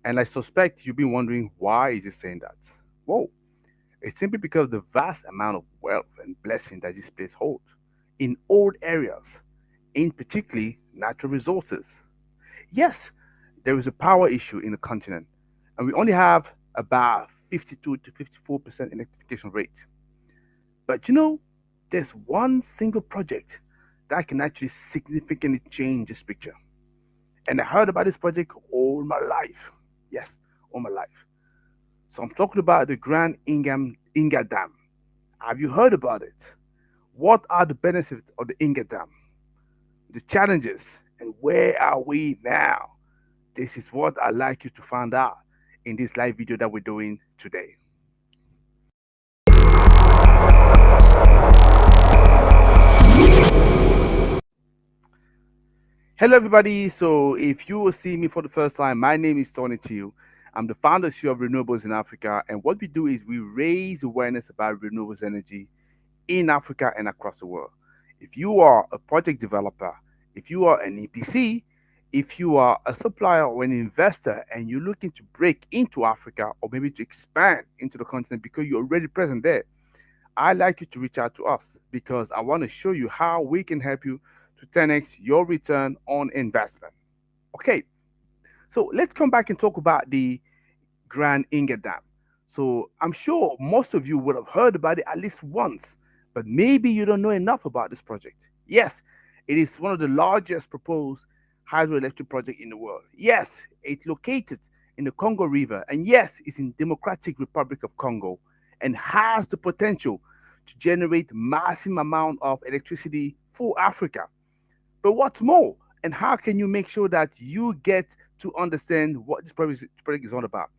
And I suspect you've been wondering, why is he saying that? Whoa, it's simply because of the vast amount of wealth and blessing that this place holds in old areas, in particularly natural resources. Yes, there is a power issue in the continent, and we only have about 52 to 54% electrification rate. But there's one single project that can actually significantly change this picture. And I heard about this project all my life. Yes, all my life. So I'm talking about the Grand Inga Dam. Have you heard about it? What are the benefits of the Inga Dam? The challenges, and where are we now? This is what I'd like you to find out in this live video that we're doing today. Hello, everybody. So, if you will see me for the first time, my name is Tony Teal. I'm the founder and CEO of Renewables in Africa. And what we do is we raise awareness about renewables energy in Africa and across the world. If you are a project developer, if you are an EPC, if you are a supplier or an investor and you're looking to break into Africa or maybe to expand into the continent because you're already present there, I'd like you to reach out to us because I want to show you how we can help you to 10x your return on investment. Okay, so let's come back and talk about the Grand Inga Dam. So I'm sure most of you would have heard about it at least once, but maybe you don't know enough about this project. Yes, it is one of the largest proposed hydroelectric project in the world. Yes, it's located in the Congo River, and yes, it's in Democratic Republic of Congo, and has the potential to generate massive amount of electricity for Africa. But what's more, and how can you make sure that you get to understand what this project is all about?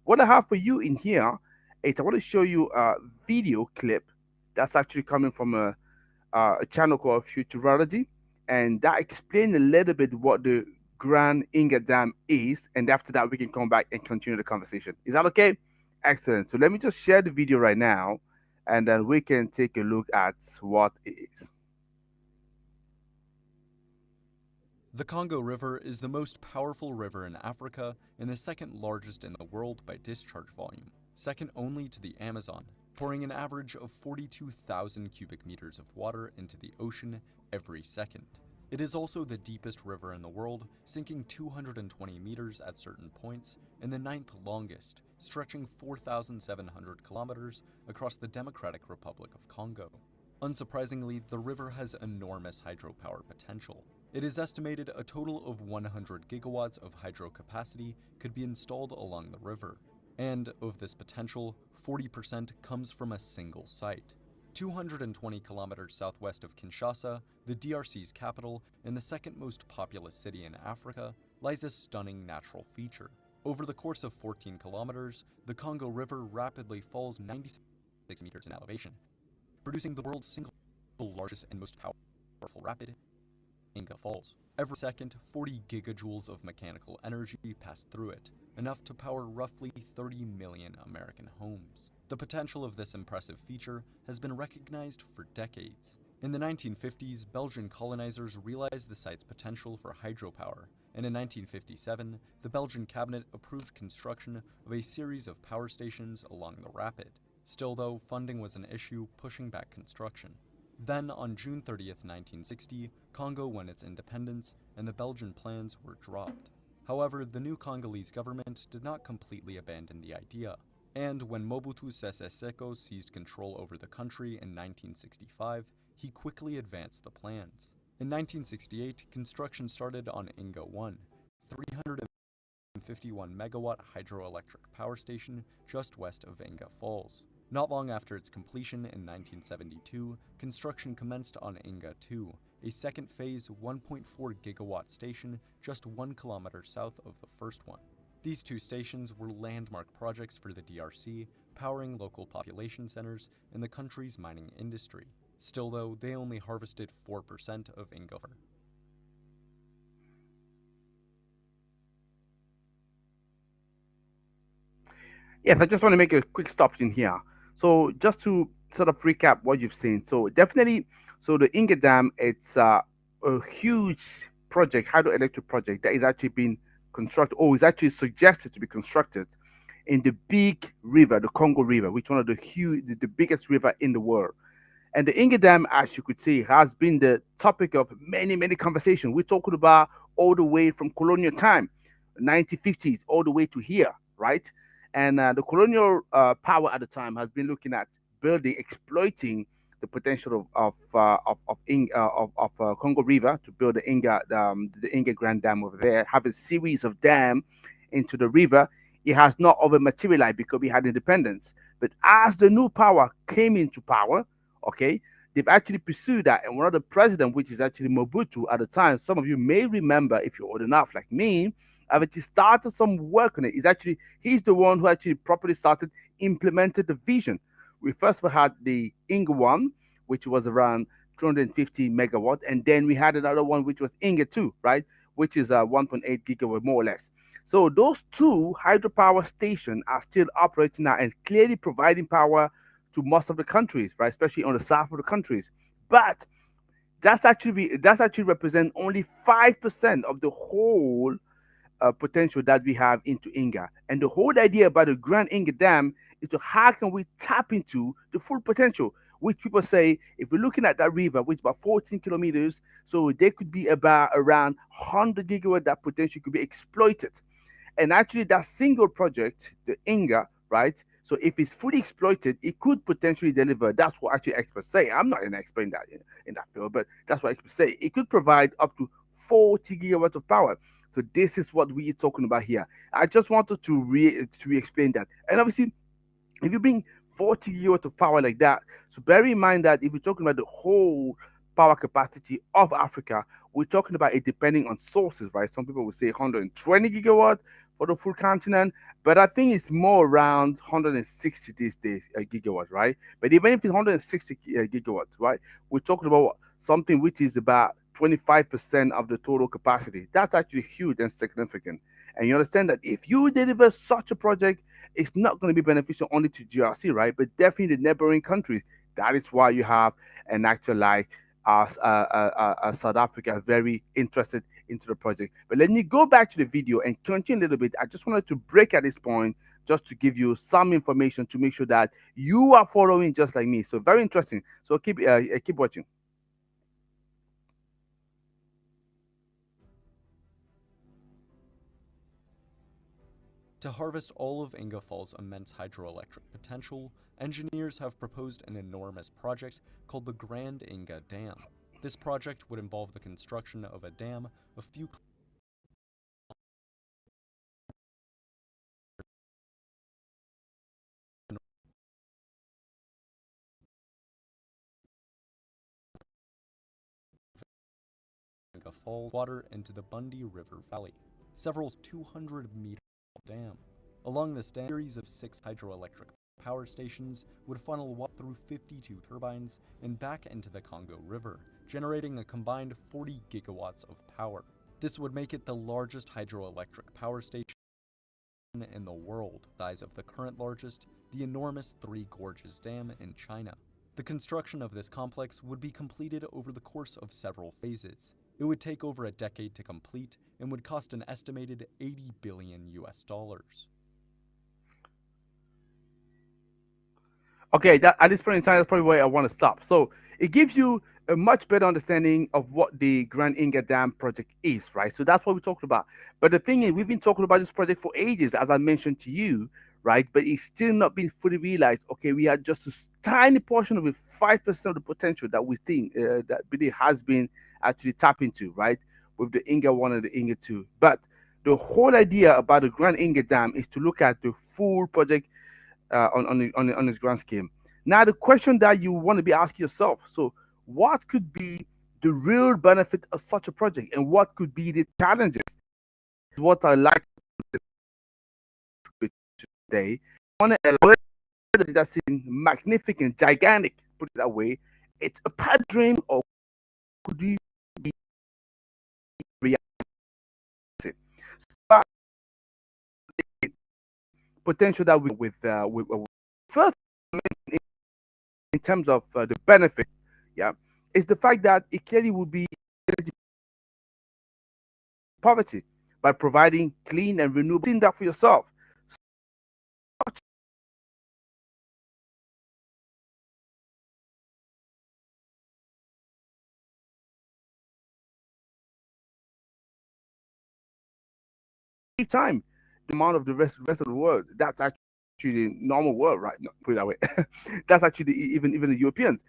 What I have for you in here is I want to show you a video clip that's actually coming from a channel called Futurology, and that explains a little bit what the Grand Inga Dam is, and after that we can come back and continue the conversation. Is that okay? Excellent. So let me just share the video right now, and then we can take a look at what it is. The Congo River is the most powerful river in Africa and the second largest in the world by discharge volume, second only to the Amazon, pouring an average of 42,000 cubic meters of water into the ocean every second. It is also the deepest river in the world, sinking 220 meters at certain points, and the ninth longest, stretching 4,700 kilometers across the Democratic Republic of Congo. Unsurprisingly, the river has enormous hydropower potential. It is estimated a total of 100 gigawatts of hydro capacity could be installed along the river. And of this potential, 40% comes from a single site. 220 kilometers southwest of Kinshasa, the DRC's capital and the second most populous city in Africa, lies a stunning natural feature. Over the course of 14 kilometers, the Congo River rapidly falls 96 meters in elevation, producing the world's single largest and most powerful rapid, Inga Falls. Every second, 40 gigajoules of mechanical energy pass through it, enough to power roughly 30 million American homes. The potential of this impressive feature has been recognized for decades. In the 1950s, Belgian colonizers realized the site's potential for hydropower, and in 1957, the Belgian cabinet approved construction of a series of power stations along the rapid. Still though, funding was an issue, pushing back construction. Then, on June 30th, 1960, Congo won its independence, and the Belgian plans were dropped. However, the new Congolese government did not completely abandon the idea, and when Mobutu Sese Seko seized control over the country in 1965, he quickly advanced the plans. In 1968, construction started on Inga 1, 351 megawatt hydroelectric power station just west of Inga Falls. Not long after its completion in 1972, construction commenced on Inga 2, a second phase 1.4 gigawatt station just 1 kilometer south of the first one. These two stations were landmark projects for the DRC, powering local population centers and the country's mining industry. Still though, they only harvested 4% of Inga. Yes, I just want to make a quick stop in here. So just to sort of recap what you've seen. So definitely, so the Inga Dam, it's a huge project, hydroelectric project that is actually being constructed, or is actually suggested to be constructed in the big river, the Congo River, which is one of the biggest river in the world. And the Inga Dam, as you could see, has been the topic of many, many conversations. We're talking about all the way from colonial time, 1950s, all the way to here, right? And the colonial power at the time has been looking at building, exploiting the potential of Congo River to build the Inga Grand Dam over there, have a series of dam into the river. It has not over materialized because we had independence. But as the new power came into power, okay, they've actually pursued that. And one of the president, which is actually Mobutu at the time, some of you may remember if you're old enough like me, have actually started some work on it. He's the one who actually properly started implemented the vision. We first of all had the Inga one, which was around 250 megawatt, and then we had another one which was Inga 2, right, which is 1.8 gigawatt more or less. So those two hydropower stations are still operating now and clearly providing power to most of the countries, right? Especially on the south of the countries. But that's actually represent only 5% of the whole potential that we have into Inga. And the whole idea about the Grand Inga Dam is to how can we tap into the full potential, which people say if we're looking at that river, which is about 14 kilometers, so there could be about around 100 gigawatt that potential could be exploited. And actually, that single project, the Inga, right? So if it's fully exploited, it could potentially deliver. That's what actually experts say. I'm not an expert in that field, but that's what experts say. It could provide up to 40 gigawatts of power. So this is what we're talking about here. I just wanted to re-explain that. And obviously, if you bring 40 gigawatts of power like that, so bear in mind that if you're talking about the whole power capacity of Africa, we're talking about it depending on sources, right? Some people will say 120 gigawatts for the full continent, but I think it's more around 160 these days gigawatts, right? But even if it's 160 gigawatts, right, we're talking about something which is about 25% of the total capacity. That's actually huge and significant. And you understand that if you deliver such a project, it's not going to be beneficial only to GRC, right? But definitely the neighboring countries. That is why you have an actor like South Africa very interested into the project. But let me go back to the video and continue a little bit. I just wanted to break at this point just to give you some information to make sure that you are following just like me. So very interesting. So keep watching. To harvest all of Inga Fall's immense hydroelectric potential, engineers have proposed an enormous project called the Grand Inga Dam. This project would involve the construction of a dam a few Inga Falls water into the Bundy River Valley, several 200-meter dam. Along this dam, a series of 6 hydroelectric power stations would funnel water through 52 turbines and back into the Congo River, generating a combined 40 gigawatts of power. This would make it the largest hydroelectric power station in the world, size of the current largest, the enormous Three Gorges Dam in China. The construction of this complex would be completed over the course of several phases. It would take over a decade to complete and would cost an estimated 80 billion US dollars. Okay, that at this point in time, that's probably where I want to stop. So it gives you a much better understanding of what the Grand Inga Dam project is, right? So that's what we talked about. But the thing is, we've been talking about this project for ages, as I mentioned to you, right? But it's still not been fully realized. Okay, we had just a tiny portion of it, 5% of the potential that we think that really has been actually tapped into, right? With the Inga 1 and the Inga 2. But the whole idea about the Grand Inga Dam is to look at the full project on this grand scheme. Now, the question that you want to be asking yourself: so, what could be the real benefit of such a project, and what could be the challenges? What I like today, I want to elaborate that's magnificent, gigantic. Put it that way. It's a pipe dream, or could you be reality? So, potential that with first in terms of the benefit, yeah, is the fact that it clearly would be energy poverty. by providing clean and renewable. Seen that for yourself. Time, the amount of the rest of the world. That's actually the normal world, right? No, put it that way. That's actually even the Europeans.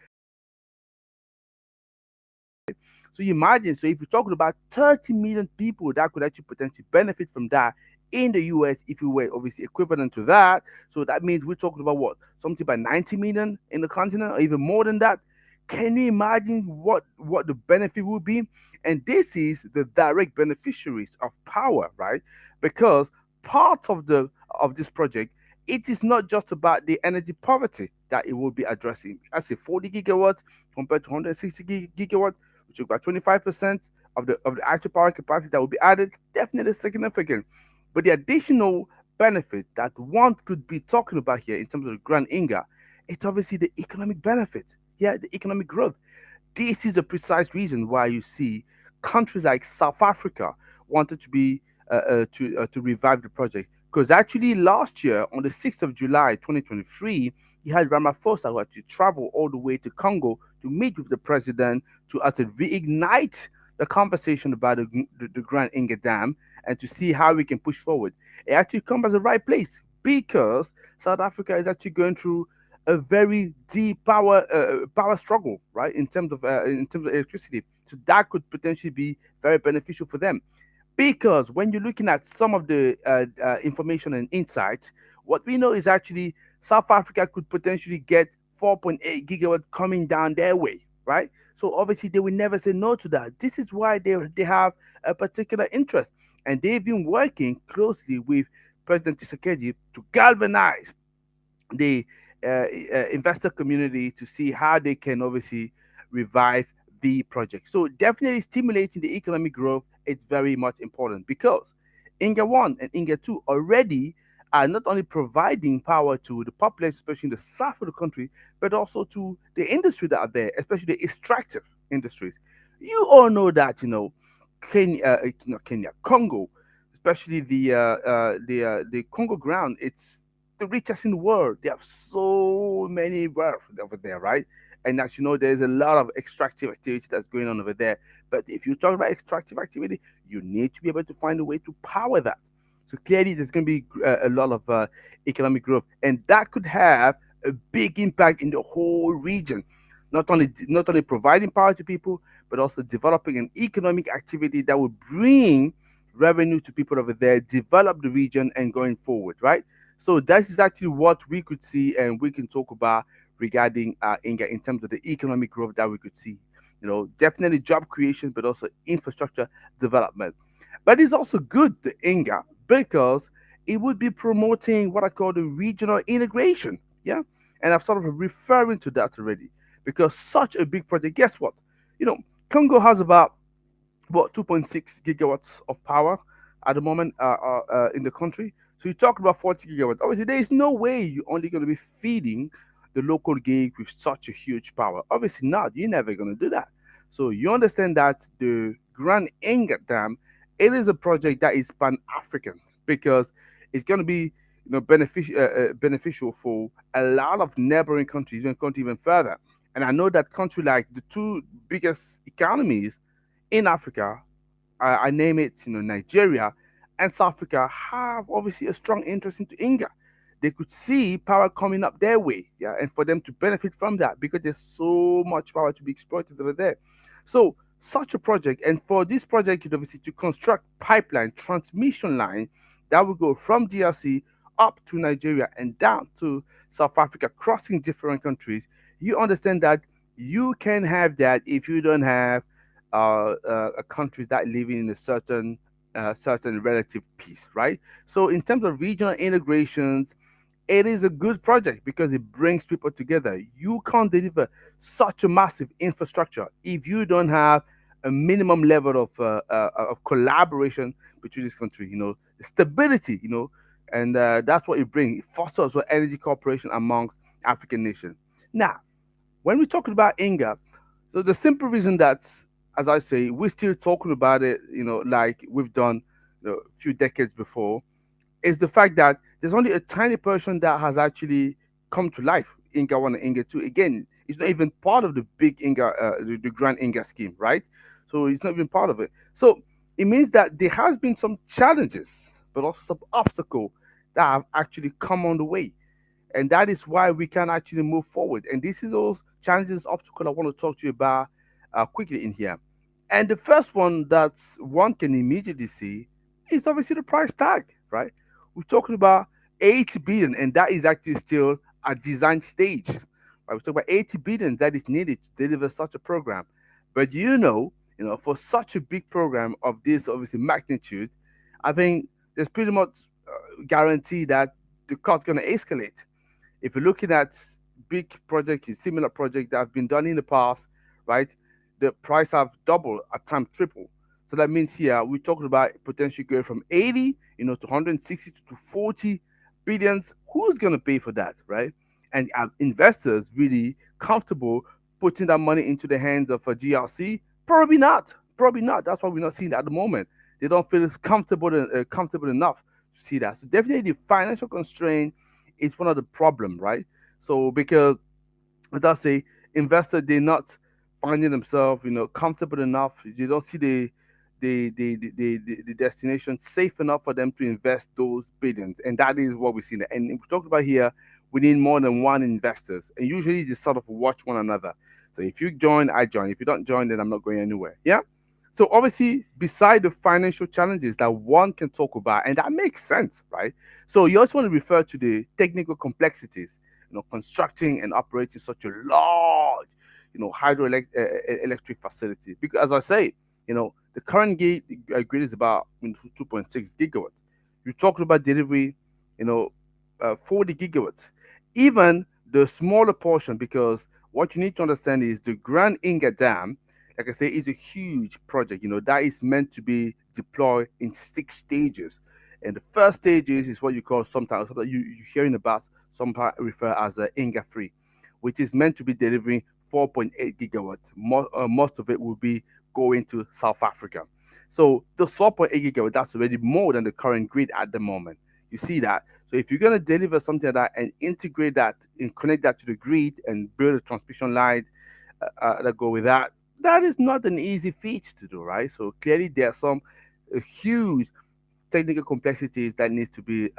So you imagine, so if you're talking about 30 million people that could actually potentially benefit from that in the US, if you were obviously equivalent to that, so that means we're talking about what? Something about 90 million in the continent or even more than that. Can you imagine what the benefit would be? And this is the direct beneficiaries of power, right? Because part of this project, it is not just about the energy poverty that it will be addressing. I say 40 gigawatts compared to 160 gigawatts, which is about 25% of the actual power capacity that will be added, definitely significant. But the additional benefit that one could be talking about here in terms of the Grand Inga, it's obviously the economic benefit. Yeah, the economic growth. This is the precise reason why you see countries like South Africa wanted to be to revive the project. Because actually last year on the 6th of July 2023, he had Ramaphosa who had to travel all the way to Congo to meet with the president to actually reignite the conversation about the Grand Inga Dam and to see how we can push forward. It actually comes as the right place because South Africa is actually going through a very deep power struggle, right? In terms of electricity, so that could potentially be very beneficial for them. Because when you're looking at some of the information and insights, what we know is actually South Africa could potentially get 4.8 gigawatt coming down their way, right? So obviously they will never say no to that. This is why they have a particular interest, and they've been working closely with President Tshisekedi to galvanize the investor community to see how they can obviously revive the project. So definitely stimulating the economic growth is very much important because Inga 1 and Inga 2 already are not only providing power to the population, especially in the south of the country, but also to the industry that are there, especially the extractive industries. You all know that, Kenya, Congo, especially the Congo ground. It's the richest in the world. They have so many wealth over there, right? And as you know, there's a lot of extractive activity that's going on over there. But if you talk about extractive activity, you need to be able to find a way to power that. So clearly, there's going to be a lot of economic growth, and that could have a big impact in the whole region. Not only providing power to people, but also developing an economic activity that will bring revenue to people over there, develop the region, and going forward, right? So that is actually what we could see, and we can talk about regarding Inga in terms of the economic growth that we could see. Definitely job creation, but also infrastructure development. But it's also good, the Inga, because it would be promoting what I call the regional integration. Yeah. And I've sort of referring to that already because such a big project. Guess what? You know, Congo has about what 2.6 gigawatts of power at the moment in the country. So you talk about 40 gigawatts. Obviously, there is no way you're only going to be feeding the local gig with such a huge power. Obviously not. You're never going to do that. So you understand that the Grand Inga Dam, it is a project that is pan African because it's going to be beneficial for a lot of neighboring countries, even country even further. And I know that country like the two biggest economies in Africa, I name it, Nigeria and South Africa have obviously a strong interest into Inga. They could see power coming up their way, yeah, and for them to benefit from that because there's so much power to be exploited over there. So such a project, and for this project, obviously to construct pipeline transmission line that will go from DRC up to Nigeria and down to South Africa, crossing different countries. You understand that you can have that if you don't have countries that living in a certain relative peace, right? So in terms of regional integrations, it is a good project because it brings people together. You can't deliver such a massive infrastructure if you don't have a minimum level of collaboration between this country. The stability. And that's what it brings. It fosters energy cooperation amongst African nations. Now, when we're talking about Inga, so the simple reason that, as I say, we're still talking about it, like we've done, few decades before, is the fact that there's only a tiny portion that has actually come to life. Inga 1 and Inga 2. Again, it's not even part of the big Inga, the Grand Inga scheme, right? So it's not even part of it. So it means that there has been some challenges, but also some obstacles that have actually come on the way, and that is why we can actually move forward. And this is those challenges, obstacles I want to talk to you about quickly in here. And the first one that one can immediately see is obviously the price tag, right? We're talking about 80 billion, and that is actually still a design stage. Right? We're talking about 80 billion that is needed to deliver such a program. But for such a big program of this obviously magnitude, I think there's pretty much guarantee that the cost going to escalate. If you're looking at big projects, similar projects that have been done in the past, right, the price have doubled, at times triple. So that means here we're talking about potentially going from 80, to 160 to 40 billions. Who's going to pay for that, right? And are investors really comfortable putting that money into the hands of a GRC? Probably not. Probably not. That's why we're not seeing that at the moment. They don't feel it's comfortable enough to see that. So definitely the financial constraint is one of the problem, right? So because as I say, investors they're not finding themselves, comfortable enough. You don't see the destination safe enough for them to invest those billions, and that is what we're seeing. And we talked about here, we need more than one investors, and usually they sort of watch one another. So if you join, I join. If you don't join, then I'm not going anywhere. Yeah. So obviously, beside the financial challenges that one can talk about, and that makes sense, right? So you also want to refer to the technical complexities, constructing and operating such a large, hydroelectric facility. Because as I say, the current grid is about 2.6 gigawatts. You talked about delivery, 40 gigawatts. Even the smaller portion, because what you need to understand is the Grand Inga Dam, like I say, is a huge project, that is meant to be deployed in 6 stages. And the first stages is what you call sometimes you're hearing about, some part refer as Inga 3, which is meant to be delivering 4.8 gigawatts. Most of it will be going to South Africa. So the 4.8 gigawatts, that's already more than the current grid at the moment. You see that? So if you're going to deliver something like that and integrate that and connect that to the grid and build a transmission line that go with that, that is not an easy feat to do, right? So clearly there are some huge technical complexities that needs to be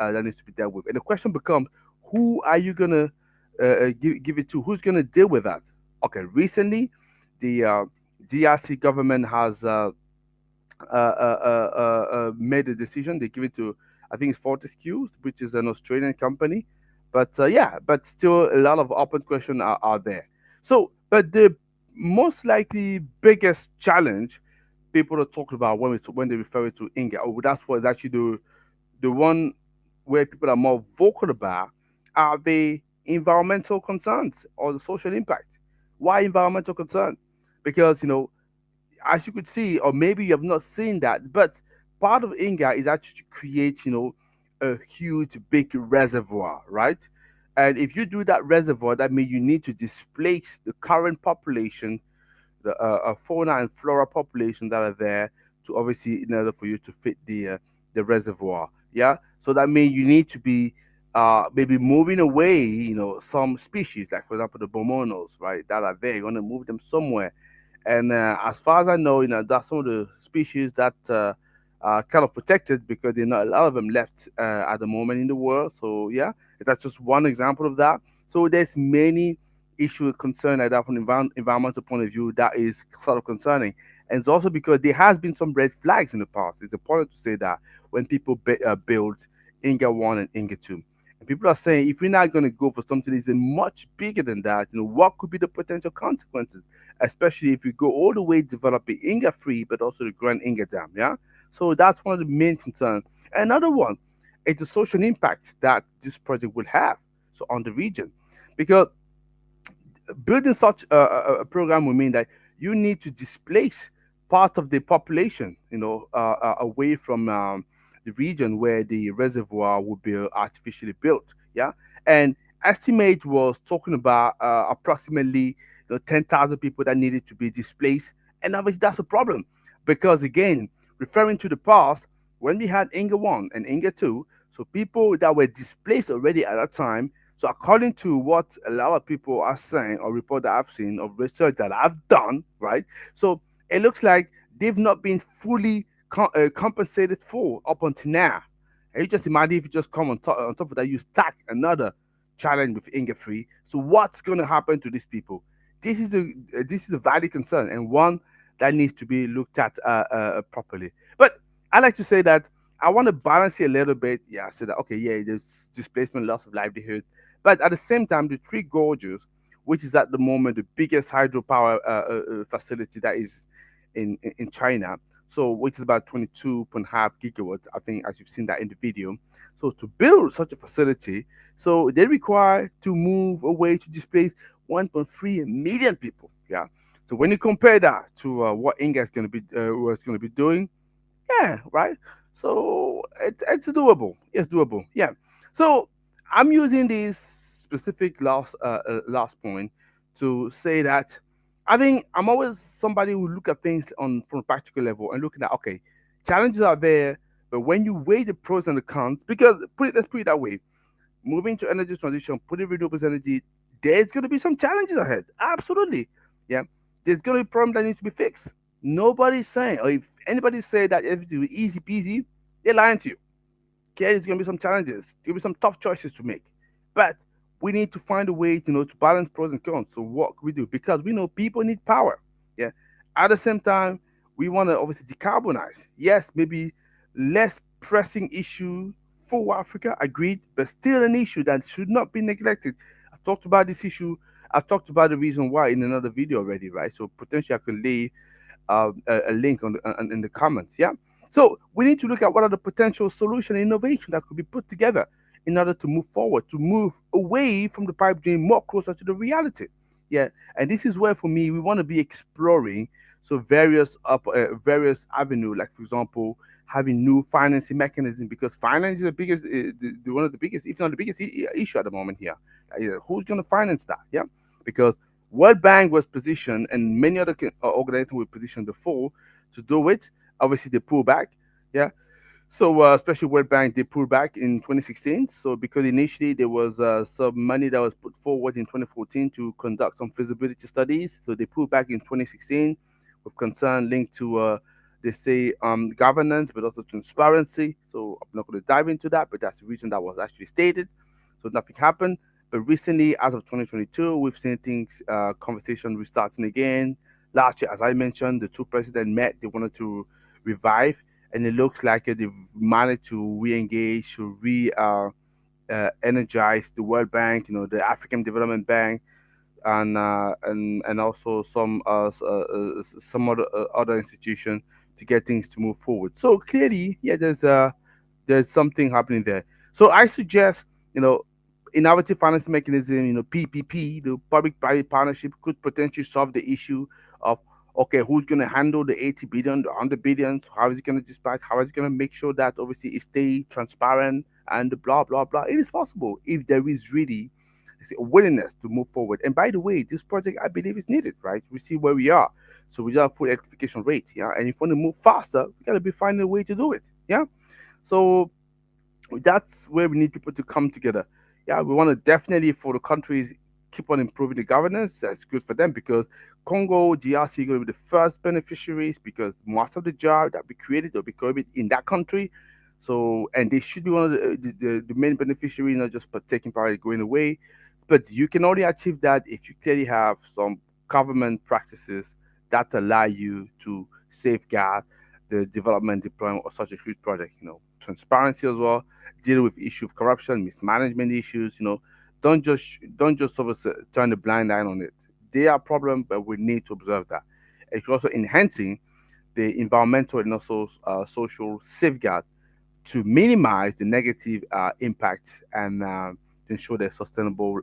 dealt with, and the question becomes, who are you gonna give it to? Who's gonna deal with that? Okay, recently, the DRC government has made a decision. They give it to, I think it's Fortescue, which is an Australian company. But yeah, but still a lot of open questions are there. So, but the most likely biggest challenge people are talking about when they refer to Inga, or that's what is actually the one where people are more vocal about, are the environmental concerns or the social impact. Why environmental concern? Because as you could see, or maybe you have not seen that, but part of Inga is actually to create, a huge big reservoir, right? And if you do that reservoir, that means you need to displace the current population, the fauna and flora population that are there, to obviously in order for you to fit the reservoir. Yeah, so that means you need to be maybe moving away, some species, like for example the bomonos, right, that are there. You want to move them somewhere, and as far as I know, that's some of the species that are kind of protected because there are not a lot of them left at the moment in the world. So yeah, that's just one example of that. So there's many issue concern like that from environmental point of view that is sort of concerning. And it's also because there has been some red flags in the past. It's important to say that when people build Inga 1 and Inga 2. And people are saying, if we're not going to go for something that's even much bigger than that, what could be the potential consequences, especially if we go all the way developing Inga 3, but also the Grand Inga Dam, yeah? So that's one of the main concerns. Another one is the social impact that this project will have so on the region. Because building such a program would mean that you need to displace part of the population, away from the region where the reservoir would be artificially built. Yeah, and estimate was talking about approximately 10,000 people that needed to be displaced, and obviously that's a problem because again, referring to the past. when we had Inga 1 and Inga 2, so people that were displaced already at that time. So according to what a lot of people are saying or report that I've seen of research that I've done, right? So it looks like they've not been fully compensated for up until now. And you just imagine if you just come on top of that, you stack another challenge with Inga 3. So what's going to happen to these people? This is a valid concern and one that needs to be looked at properly. But I like to say that I want to balance it a little bit. Yeah, so that okay, yeah, there's displacement, loss of livelihood, but at the same time, the Three Gorges, which is at the moment the biggest hydropower facility that is in China, so which is about 22.5 gigawatts, I think, as you've seen that in the video. So to build such a facility, so they require to move away to displace 1.3 million people. Yeah. So when you compare that to what Inga is going to be was going to be doing, yeah, right. So it's doable. It's doable. Yeah. So I'm using this specific last point to say that I think I'm always somebody who look at things on from a practical level and looking at okay, challenges are there, but when you weigh the pros and the cons, because let's put it that way, moving to energy transition, putting renewables energy, there's going to be some challenges ahead. Absolutely. Yeah. There's going to be problems that need to be fixed. Nobody's saying, or if anybody say that everything will be easy peasy, they're lying to you. Okay, there's going to be some challenges. There'll be some tough choices to make. But we need to find a way, to balance pros and cons. So what can we do? Because we know people need power. Yeah. At the same time, we want to obviously decarbonize. Yes, maybe less pressing issue for Africa, agreed, but still an issue that should not be neglected. I talked about this issue. I talked about the reason why in another video already, right? So potentially I could lay a link in the comments. Yeah. So we need to look at what are the potential solution and innovation that could be put together in order to move forward, to move away from the pipe dream, more closer to the reality. Yeah. And this is where, for me, we want to be exploring so various avenue, like for example, having new financing mechanism because finance is the biggest, one of the biggest, if not the biggest issue at the moment here. Who's going to finance that? Yeah, because World Bank was positioned, and many other organizations were positioned before to do it. Obviously, they pull back. Yeah. So, especially World Bank, they pulled back in 2016. So, because initially there was some money that was put forward in 2014 to conduct some feasibility studies. So, they pulled back in 2016 with concern linked to, they say, governance, but also transparency. So, I'm not going to dive into that, but that's the reason that was actually stated. So, nothing happened. But recently, as of 2022, we've seen things, conversation restarting again. Last year, as I mentioned, the two presidents met. They wanted to revive, and it looks like they've managed to re-engage, to energize the World Bank, the African Development Bank, and also some other institution to get things to move forward. So clearly, yeah, there's something happening there. So I suggest, innovative financing mechanism, PPP, the public-private partnership, could potentially solve the issue of okay, who's going to handle the 80 billion, the 100 billion? How is it going to dispatch? How is it going to make sure that obviously it stay transparent and blah blah blah? It is possible if there is really a willingness to move forward. And by the way, this project I believe is needed, right? We see where we are, so we have full electrification rate, yeah. And if we want to move faster, we got to be finding a way to do it, yeah. So that's where we need people to come together. Yeah, we want to definitely for the countries keep on improving the governance. That's good for them because Congo, DRC are going to be the first beneficiaries because most of the jobs that we created will be created in that country. So, and they should be one of the main beneficiaries, not just taking part going away. But you can only achieve that if you clearly have some government practices that allow you to safeguard the development deployment of such a huge project. Transparency as well, deal with issue of corruption, mismanagement issues. Don't just sort of turn the blind eye on it. They are problem, but we need to observe that. It's also enhancing the environmental and also social safeguard to minimize the negative impact and to ensure there's sustainable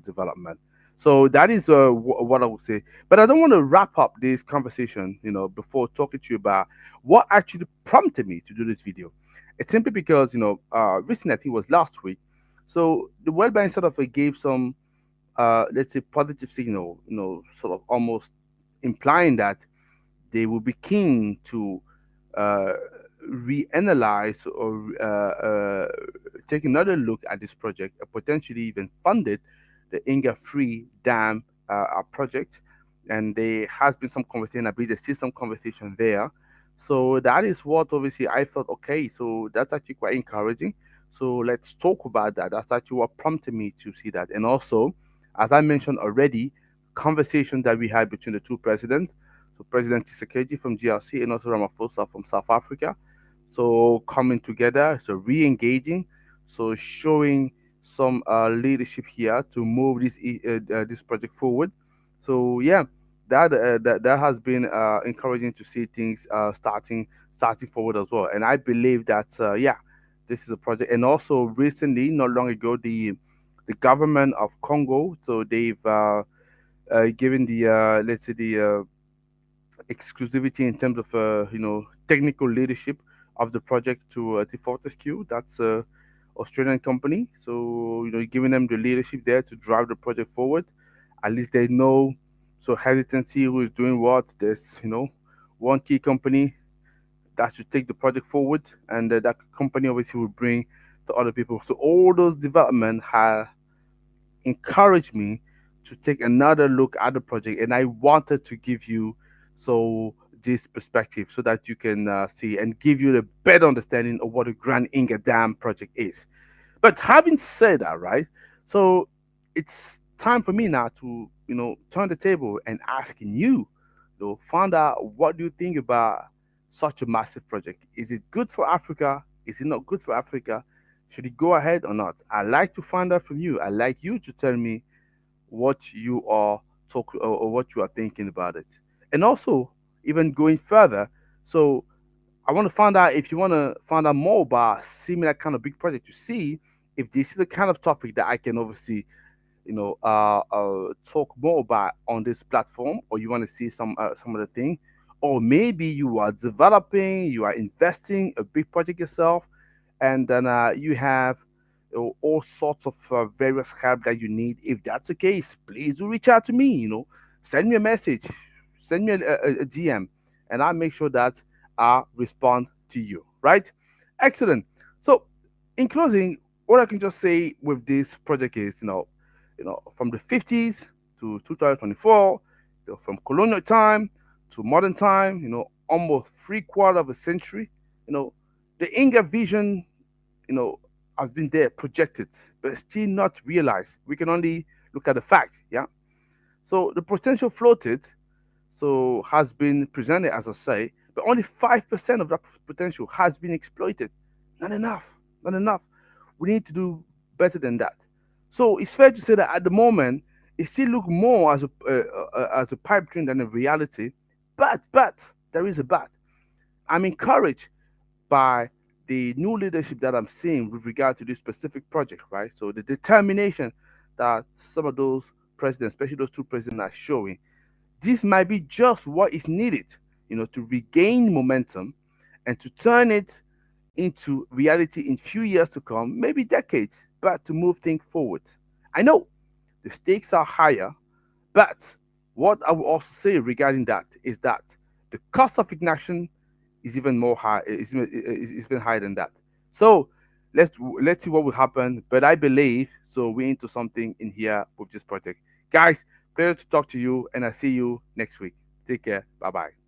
development. So that is what I would say. But I don't want to wrap up this conversation, before talking to you about what actually prompted me to do this video. It's simply because, recently, I think it was last week. So the World Bank sort of gave some, let's say, positive signal, sort of almost implying that they will be keen to uh, reanalyze or take another look at this project and potentially even fund it, the Inga Free Dam project. And there has been some conversation, I believe there's still some conversation there. So that is what obviously I thought, okay, so that's actually quite encouraging. So let's talk about that. That's actually what prompted me to see that. And also, as I mentioned already, conversation that we had between the two presidents, so President Tshisekedi from GRC and also Ramaphosa from South Africa. So coming together, so re-engaging, so showing some leadership here to move this project forward. So yeah, that has been encouraging to see things starting forward as well. And I believe that yeah, this is a project. And also recently, not long ago, the government of Congo, so they've given the let's say the exclusivity in terms of technical leadership of the project to Fortescue. That's a Australian company. So giving them the leadership there to drive the project forward. At least they know. So hesitancy, who is doing what. There's one key company that should take the project forward, and that company obviously will bring the other people. So all those development have encouraged me to take another look at the project, and I wanted to give you so this perspective so that you can see and give you a better understanding of what the Grand Inga Dam project is. But having said that, right? So it's time for me now to turn the table and asking you, find out what do you think about such a massive project? Is it good for Africa? Is it not good for Africa? Should it go ahead or not? I like to find out from you. I like you to tell me what you are or what you are thinking about it. And also, even going further, so I want to find out if you want to find out more about similar kind of big project to see if this is the kind of topic that I can obviously talk more about on this platform, or you want to see some other thing, or maybe you are developing, you are investing a big project yourself, and then you have all sorts of various help that you need. If that's the case, please do reach out to me. Send me a message, send me a DM, and I'll make sure that I respond to you. Right? Excellent. So, in closing, what I can just say with this project is, from the 50s to 2024, from colonial time to modern time, almost three-quarter of a century, you know, the Inga vision, you know, has been there projected, but still not realized. We can only look at the fact, yeah. So the potential floated, so has been presented, as I say, but only 5% of that potential has been exploited. Not enough. Not enough. We need to do better than that. So it's fair to say that at the moment, it still looks more as a pipe dream than a reality. But there is a but. I'm encouraged by the new leadership that I'm seeing with regard to this specific project, right? So the determination that some of those presidents, especially those two presidents, are showing, this might be just what is needed, to regain momentum and to turn it into reality in few years to come, maybe decades, but to move things forward. I know the stakes are higher, but what I will also say regarding that is that the cost of ignition is even more high, is even higher than that. So let's see what will happen. But I believe so we're into something in here with this project. Guys, pleasure to talk to you, and I see you next week. Take care. Bye bye.